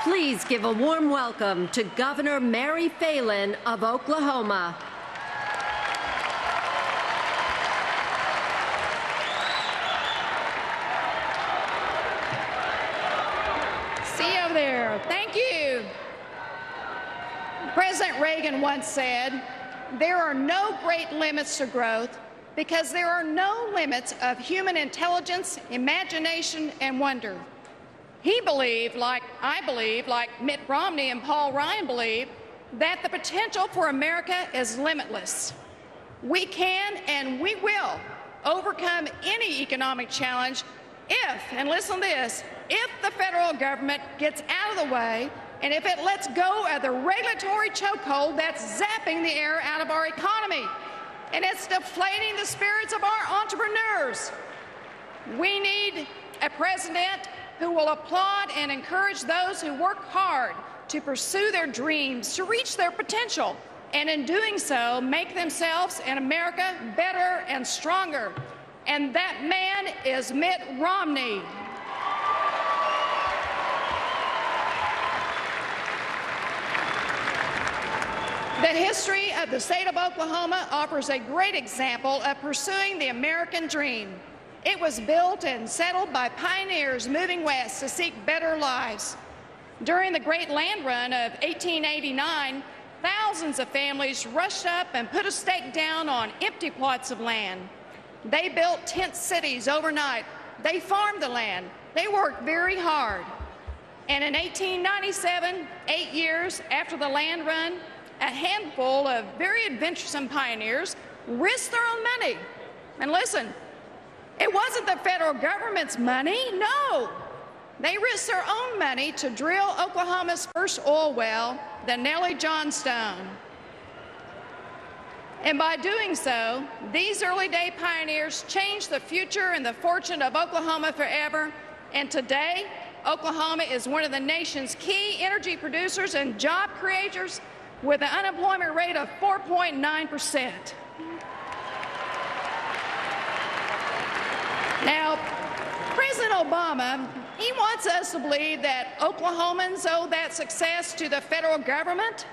Please give a warm welcome to Governor Mary Fallin of Oklahoma. See you over there. Thank you. President Reagan once said, "There are no great limits to growth because there are no limits of human intelligence, imagination, and wonder." He believed, like I believe, like Mitt Romney and Paul Ryan believe, that the potential for America is limitless. We can and we will overcome any economic challenge if, and listen to this, if the federal government gets out of the way and if it lets go of the regulatory chokehold that's zapping the air out of our economy and it's deflating the spirits of our entrepreneurs. We need a president who will applaud and encourage those who work hard to pursue their dreams, to reach their potential, and in doing so, make themselves and America better and stronger. And that man is Mitt Romney. The history of the state of Oklahoma offers a great example of pursuing the American dream. It was built and settled by pioneers moving west to seek better lives. During the Great Land Run of 1889, thousands of families rushed up and put a stake down on empty plots of land. They built tent cities overnight. They farmed the land. They worked very hard. And in 1897, 8 years after the land run, a handful of very adventuresome pioneers risked their own money. And listen, it wasn't the federal government's money, no. They risked their own money to drill Oklahoma's first oil well, the Nellie Johnstone. And by doing so, these early day pioneers changed the future and the fortune of Oklahoma forever. And today, Oklahoma is one of the nation's key energy producers and job creators with an unemployment rate of 4.9%. Now, President Obama, he wants us to believe that Oklahomans owe that success to the federal government,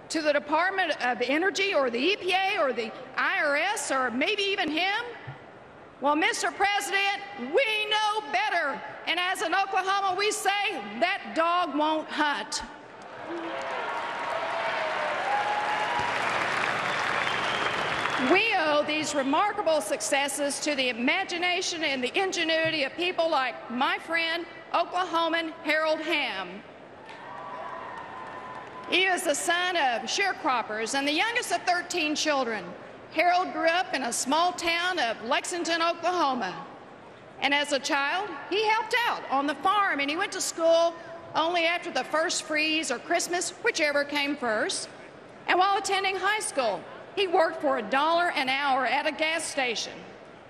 to the Department of Energy or the EPA or the IRS or maybe even him. Well, Mr. President, we know better. And as in Oklahoma, we say that dog won't hunt. We owe these remarkable successes to the imagination and the ingenuity of people like my friend, Oklahoman Harold Hamm. He is the son of sharecroppers and the youngest of 13 children. Harold grew up in a small town of Lexington, Oklahoma. And as a child, he helped out on the farm and he went to school only after the first freeze or Christmas, whichever came first. And while attending high school, he worked for $1 an hour at a gas station.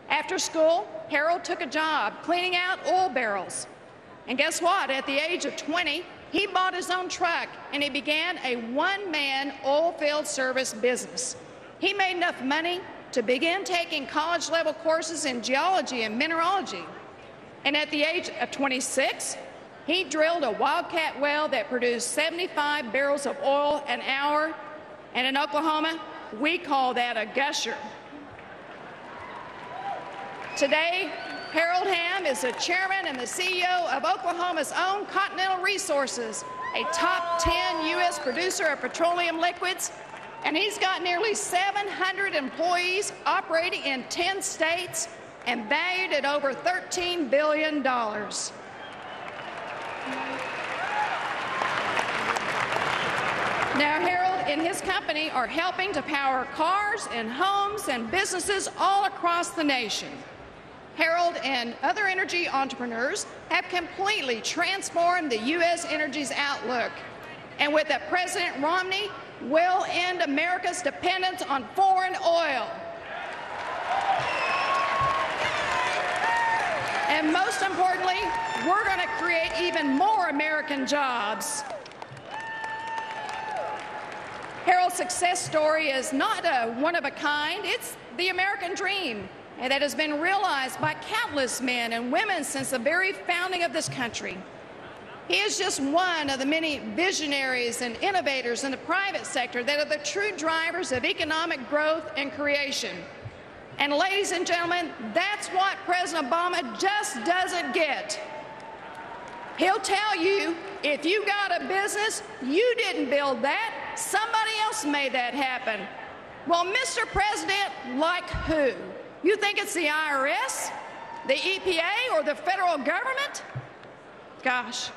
After school, Harold took a job cleaning out oil barrels. And guess what? At the age of 20, he bought his own truck and he began a one-man oil field service business. He made enough money to begin taking college-level courses in geology and mineralogy. And at the age of 26, he drilled a wildcat well that produced 75 barrels of oil an hour. And in Oklahoma, we call that a gusher. Today, Harold Hamm is the chairman and the CEO of Oklahoma's own Continental Resources, a top 10 U.S. producer of petroleum liquids, and he's got nearly 700 employees operating in 10 states and valued at over $13 billion. Now, Harold and his company are helping to power cars and homes and businesses all across the nation. Harold and other energy entrepreneurs have completely transformed the U.S. energy's outlook. And with that, President Romney will end America's dependence on foreign oil. And most importantly, we're going to create even more American jobs. Harold's success story is not a one-of-a-kind. It's the American dream, and that has been realized by countless men and women since the very founding of this country. He is just one of the many visionaries and innovators in the private sector that are the true drivers of economic growth and creation. And ladies and gentlemen, that's what President Obama just doesn't get. He'll tell you, if you got a business, you didn't build that. Somebody else made that happen. Well, Mr. President, like who? You think it's the IRS, the EPA, or the federal government? Gosh.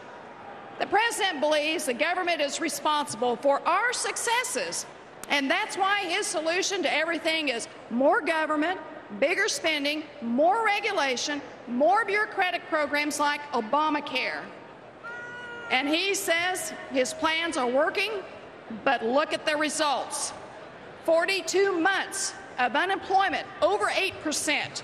The president believes the government is responsible for our successes, and that's why his solution to everything is more government, bigger spending, more regulation, more bureaucratic programs like Obamacare. And he says his plans are working, but look at the results. 42 months of unemployment, over 8%,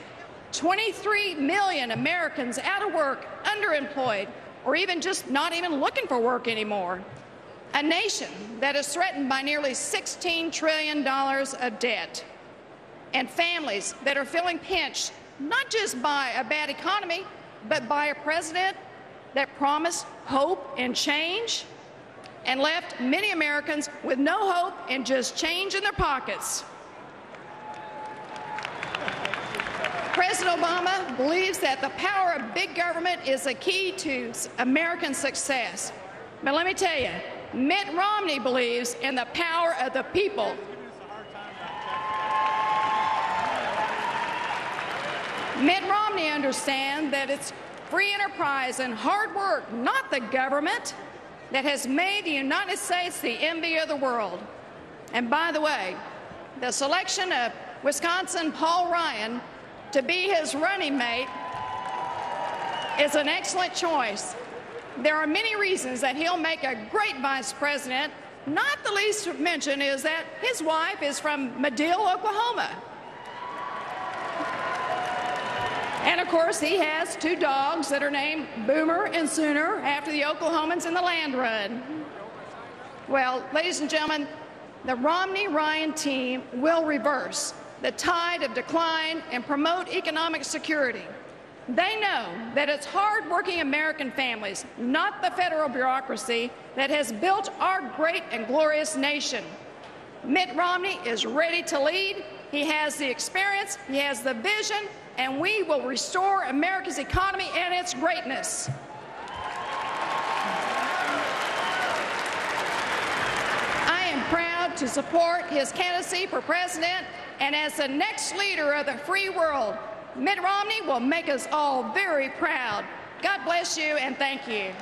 23 million Americans out of work, underemployed, or even just not even looking for work anymore. A nation that is threatened by nearly $16 trillion of debt. And families that are feeling pinched, not just by a bad economy, but by a president that promised hope and change and left many Americans with no hope and just change in their pockets. President Obama believes that the power of big government is a key to American success. But let me tell you, Mitt Romney believes in the power of the people. Mitt Romney understands that it's free enterprise and hard work, not the government, that has made the United States the envy of the world. And by the way, the selection of Wisconsin Paul Ryan to be his running mate is an excellent choice. There are many reasons that he'll make a great vice president. Not the least to mention is that his wife is from Madill, Oklahoma. And of course, he has two dogs that are named Boomer and Sooner after the Oklahomans in the land run. Well, ladies and gentlemen, the Romney-Ryan team will reverse the tide of decline and promote economic security. They know that it's hard-working American families, not the federal bureaucracy, that has built our great and glorious nation. Mitt Romney is ready to lead. He has the experience, he has the vision, and we will restore America's economy and its greatness. I am proud to support his candidacy for president, and as the next leader of the free world, Mitt Romney will make us all very proud. God bless you, and thank you.